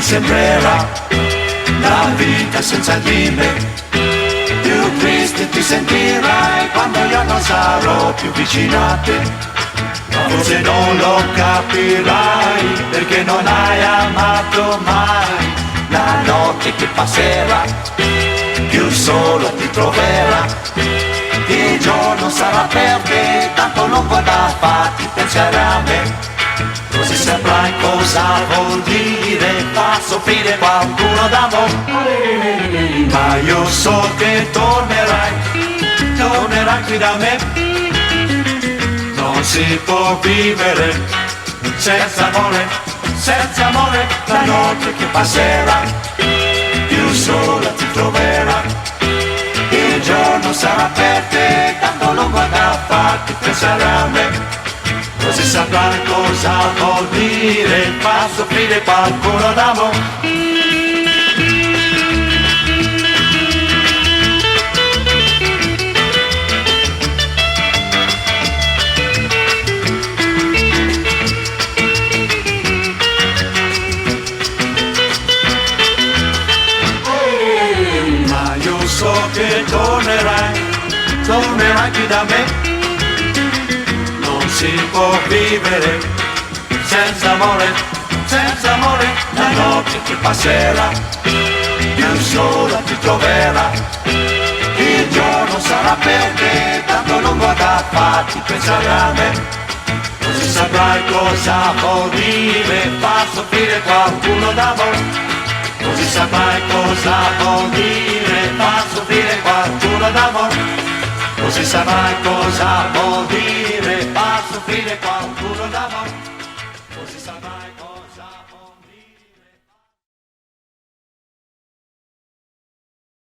sembrerà la vita senza di me. Più triste ti sentirai quando io non sarò più vicino a te. Ma forse non lo capirai perché non hai amato mai. La notte che passerà più solo ti troverà. Il giorno sarà per te, tanto non potrà farti pensare a me. Così saprai cosa vuol dire far soffrire qualcuno d'amore. Ma io so che tornerai qui da me. Non si può vivere senza amore, la notte che passerà più sola ti troverà. Il giorno sarà per te, tanto non potrà farti pensare a me. Così saprai cosa vuol dire far soffrire qualcuno d'amore. Ma io so che tornerai qui da me. Non si può vivere senza amore, la notte che passerà più sola ti troverà. Il giorno sarà per te, tanto non potrà farti pensare a me. Così saprai cosa vuol dire far soffrire qualcuno d'amore. Così saprai cosa vuol dire far soffrire qualcuno d'amore. Così saprai cosa vuol dire far soffrire qualcuno d'amore. Così saprai cosa vuol dire.